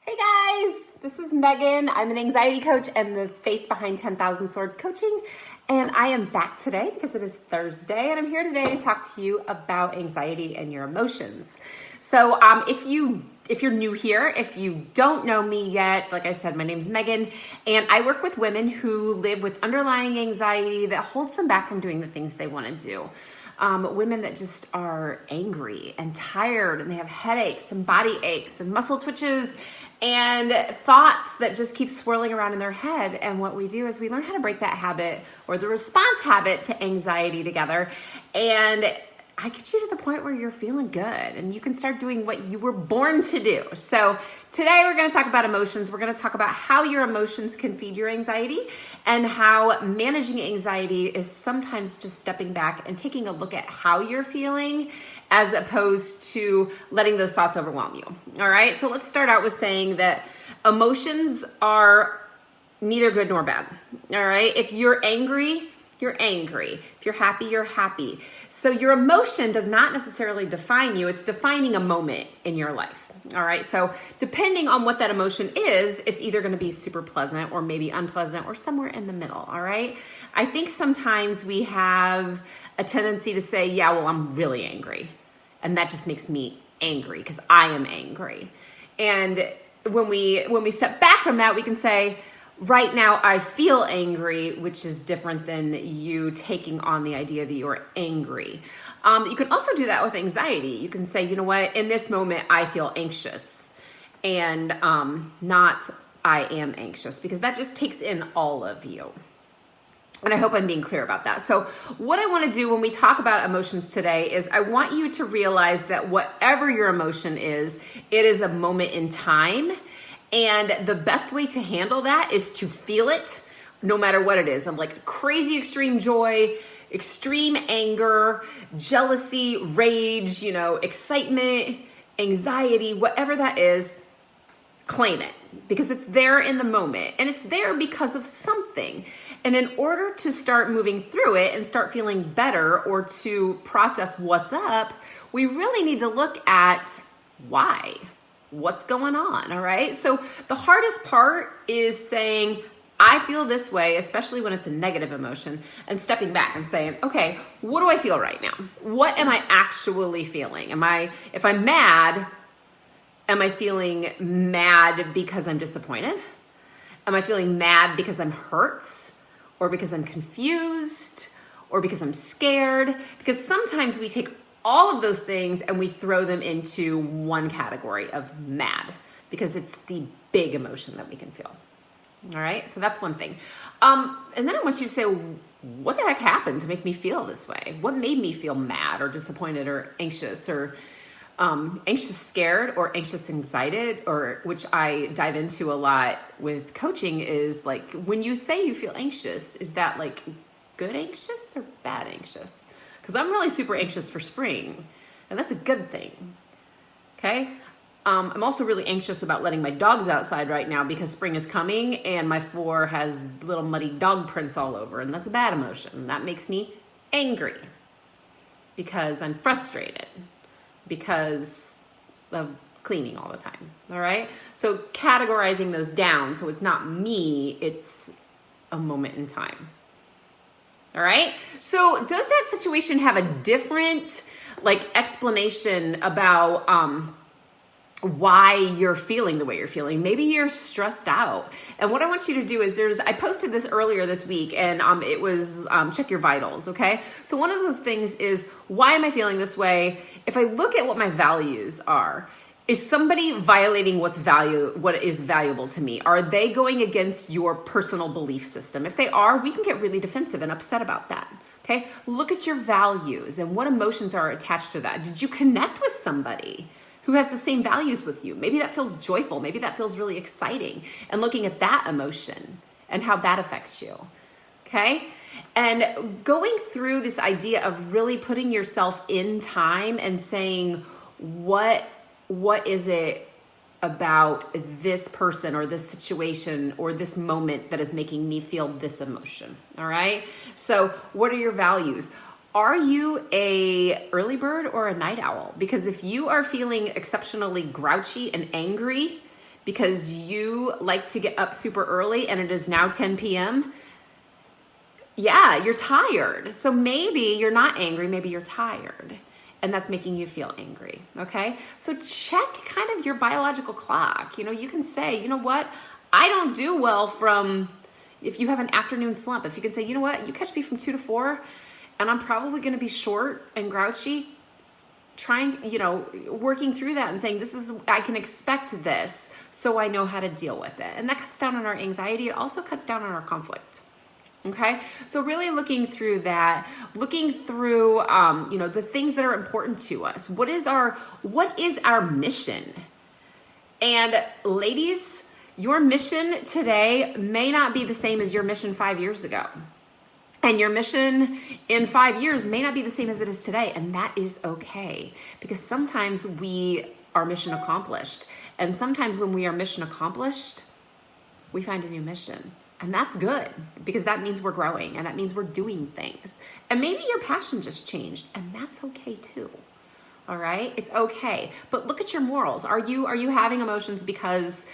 Hey guys, this is Megan. I'm an anxiety coach and the face behind 10,000 Swords Coaching. And I am back today because it is Thursday and I'm here today to talk to you about anxiety and your emotions. So if you're new here, if you don't know me yet, like I said, my name's Megan and I work with women who live with underlying anxiety that holds them back from doing the things they want to do. Women that just are angry and tired and they have headaches and body aches and muscle twitches and thoughts that just keep swirling around in their head. And what we do is we learn how to break that habit or the response habit to anxiety together. And I get you to the point where you're feeling good and you can start doing what you were born to do. So today we're going to talk about emotions. We're going to talk about how your emotions can feed your anxiety and how managing anxiety is sometimes just stepping back and taking a look at how you're feeling as opposed to letting those thoughts overwhelm you. All right. So let's start out with saying that emotions are neither good nor bad. All right. If you're angry, you're angry. If you're happy, you're happy. So your emotion does not necessarily define you. It's defining a moment in your life. All right. So depending on what that emotion is, it's either going to be super pleasant or maybe unpleasant or somewhere in the middle. All right. I think sometimes we have a tendency to say, yeah, well, I'm really angry. And that just makes me angry because I am angry. And when we step back from that, we can say, right now, I feel angry, which is different than you taking on the idea that you're angry. You can also do that with anxiety. You can say, you know what, in this moment, I feel anxious and not I am anxious, because that just takes in all of you. And I hope I'm being clear about that. So what I want to do when we talk about emotions today is I want you to realize that whatever your emotion is, it is a moment in time. And the best way to handle that is to feel it no matter what it is. I'm like crazy extreme joy, extreme anger, jealousy, rage, excitement, anxiety, whatever that is, claim it because it's there in the moment and it's there because of something. And in order to start moving through it and start feeling better or to process what's up, we really need to look at why. What's going on, all right? So the hardest part is saying, I feel this way, especially when it's a negative emotion, and stepping back and saying, okay, what do I feel right now? What am I actually feeling? If I'm mad, am I feeling mad because I'm disappointed? Am I feeling mad because I'm hurt? Or because I'm confused? Or because I'm scared? Because sometimes we take all of those things and we throw them into one category of mad because it's the big emotion that we can feel. All right, so that's one thing. And then I want you to say, what the heck happened to make me feel this way? What made me feel mad or disappointed or anxious scared or anxious excited, or which I dive into a lot with coaching is like, when you say you feel anxious, is that like good anxious or bad anxious? Because I'm really super anxious for spring, and that's a good thing, okay? I'm also really anxious about letting my dogs outside right now because spring is coming, and my floor has little muddy dog prints all over, and that's a bad emotion. That makes me angry because I'm frustrated because of cleaning all the time, all right? So categorizing those down so it's not me, it's a moment in time. All right. So does that situation have a different explanation about why you're feeling the way you're feeling? Maybe you're stressed out. And what I want you to do is I posted this earlier this week and it was check your vitals. Okay. So one of those things is, why am I feeling this way? If I look at what my values are, is somebody violating what is valuable to me? Are they going against your personal belief system? If they are, we can get really defensive and upset about that. Okay. Look at your values and what emotions are attached to that. Did you connect with somebody who has the same values with you? Maybe that feels joyful. Maybe that feels really exciting. And looking at that emotion and how that affects you. Okay. And going through this idea of really putting yourself in time and saying, what is it about this person or this situation or this moment that is making me feel this emotion? All right. So what are your values? Are you a early bird or a night owl? Because if you are feeling exceptionally grouchy and angry because you like to get up super early and it is now 10 p.m., yeah, you're tired. So maybe you're not angry, maybe you're tired. And that's making you feel angry, okay? So check kind of your biological clock. You can say, you know what? I don't do well from, if you have an afternoon slump, if you can say, you know what? You catch me from 2 to 4, and I'm probably gonna be short and grouchy, working through that and saying, I can expect this, so I know how to deal with it. And that cuts down on our anxiety. It also cuts down on our conflict. Okay, so really looking through that, looking through, the things that are important to us. What is our mission? And ladies, your mission today may not be the same as your mission 5 years ago. And your mission in 5 years may not be the same as it is today. And that is okay, because sometimes we are mission accomplished. And sometimes when we are mission accomplished, we find a new mission. And that's good, because that means we're growing and that means we're doing things. And maybe your passion just changed, and that's okay too. All right? It's okay. But look at your morals. Are you having emotions because,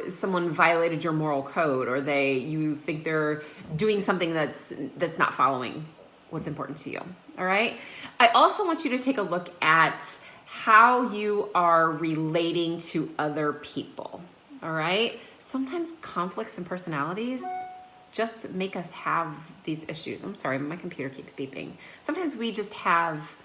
someone violated your moral code, or you think they're doing something that's not following what's important to you? All right? I also want you to take a look at how you are relating to other people. All right? Sometimes conflicts and personalities just make us have these issues. I'm sorry, my computer keeps beeping. Sometimes we just have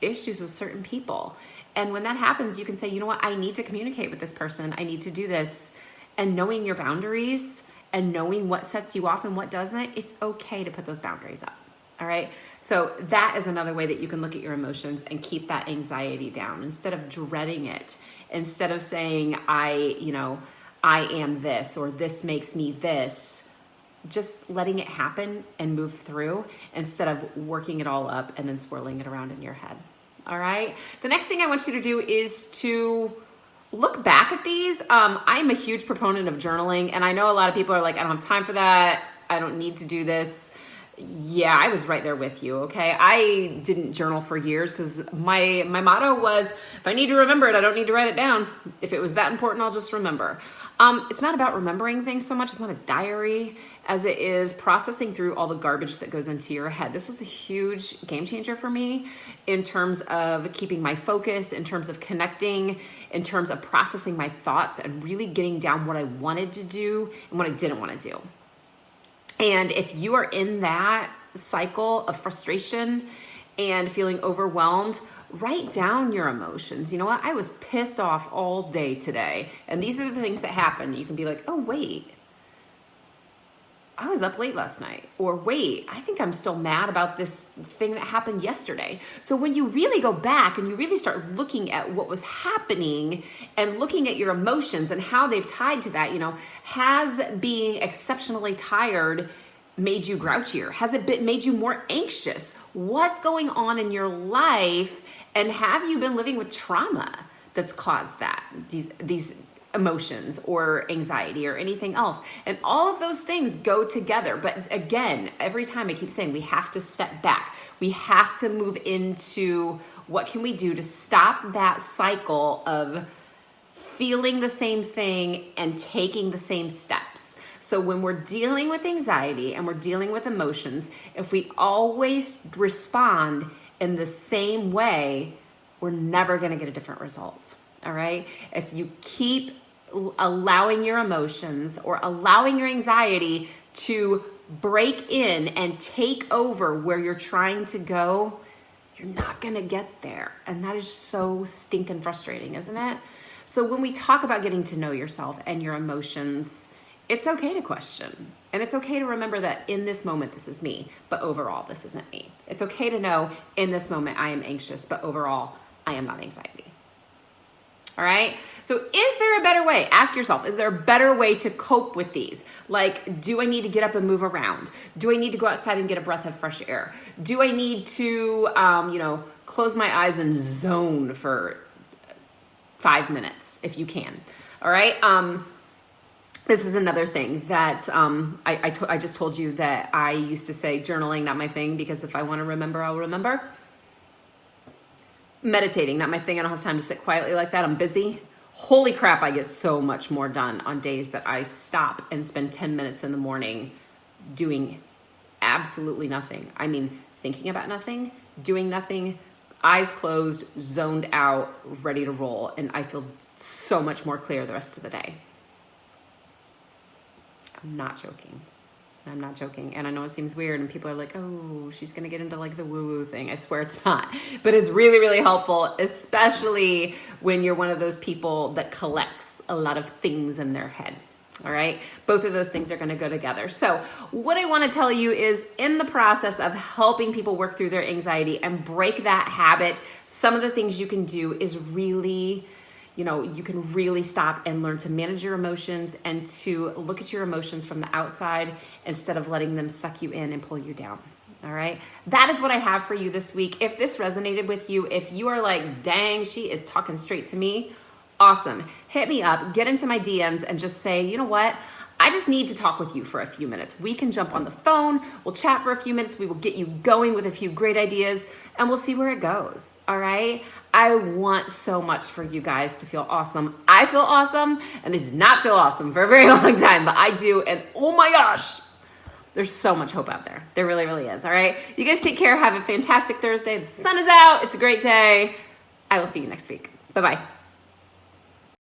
issues with certain people. And when that happens, you can say, you know what, I need to communicate with this person. I need to do this. And knowing your boundaries and knowing what sets you off and what doesn't, it's okay to put those boundaries up. All right? So that is another way that you can look at your emotions and keep that anxiety down instead of dreading it. Instead of saying, I am this, or this makes me this, just letting it happen and move through instead of working it all up and then swirling it around in your head. All right. The next thing I want you to do is to look back at these. I'm a huge proponent of journaling, and I know a lot of people are like, I don't have time for that. I don't need to do this. Yeah, I was right there with you, okay? I didn't journal for years because my motto was, if I need to remember it, I don't need to write it down. If it was that important, I'll just remember. It's not about remembering things so much. It's not a diary as it is processing through all the garbage that goes into your head. This was a huge game changer for me in terms of keeping my focus, in terms of connecting, in terms of processing my thoughts and really getting down what I wanted to do and what I didn't want to do. And if you are in that cycle of frustration and feeling overwhelmed, write down your emotions. You know what? I was pissed off all day today. And these are the things that happen. You can be like, oh, wait, I was up late last night. Or wait, I think I'm still mad about this thing that happened yesterday. So when you really go back and you really start looking at what was happening and looking at your emotions and how they've tied to that, has being exceptionally tired made you grouchier? Has it made you more anxious? What's going on in your life? And have you been living with trauma that's caused that, these emotions or anxiety or anything else? And all of those things go together. But again, every time I keep saying we have to step back. We have to move into what can we do to stop that cycle of feeling the same thing and taking the same steps. So when we're dealing with anxiety and we're dealing with emotions, if we always respond in the same way, we're never going to get a different result. All right? If you keep allowing your emotions or allowing your anxiety to break in and take over where you're trying to go, you're not going to get there. And that is so stinking frustrating, isn't it? So when we talk about getting to know yourself and your emotions, it's okay to question. And it's okay to remember that in this moment, this is me, but overall, this isn't me. It's okay to know in this moment, I am anxious, but overall, I am not anxiety. All right? So is there a better way? Ask yourself, is there a better way to cope with these? Like, do I need to get up and move around? Do I need to go outside and get a breath of fresh air? Do I need to, close my eyes and zone for 5 minutes if you can? All right? This is another thing that I just told you that I used to say journaling, not my thing, because if I want to remember, I'll remember. Meditating, not my thing. I don't have time to sit quietly like that. I'm busy. Holy crap, I get so much more done on days that I stop and spend 10 minutes in the morning doing absolutely nothing. I mean, thinking about nothing, doing nothing, eyes closed, zoned out, ready to roll. And I feel so much more clear the rest of the day. I'm not joking. I'm not joking. And I know it seems weird and people are like, oh, she's going to get into like the woo-woo thing. I swear it's not. But it's really, really helpful, especially when you're one of those people that collects a lot of things in their head. All right. Both of those things are going to go together. So what I want to tell you is in the process of helping people work through their anxiety and break that habit, some of the things you can do is really, you can really stop and learn to manage your emotions and to look at your emotions from the outside instead of letting them suck you in and pull you down. All right. That is what I have for you this week. If this resonated with you, if you are like, dang, she is talking straight to me, awesome. Hit me up, get into my DMs and just say, you know what? I just need to talk with you for a few minutes. We can jump on the phone. We'll chat for a few minutes. We will get you going with a few great ideas and we'll see where it goes. All right. I want so much for you guys to feel awesome. I feel awesome and I did not feel awesome for a very long time, but I do. And oh my gosh, there's so much hope out there. There really, really is. All right. You guys take care. Have a fantastic Thursday. The sun is out. It's a great day. I will see you next week. Bye-bye.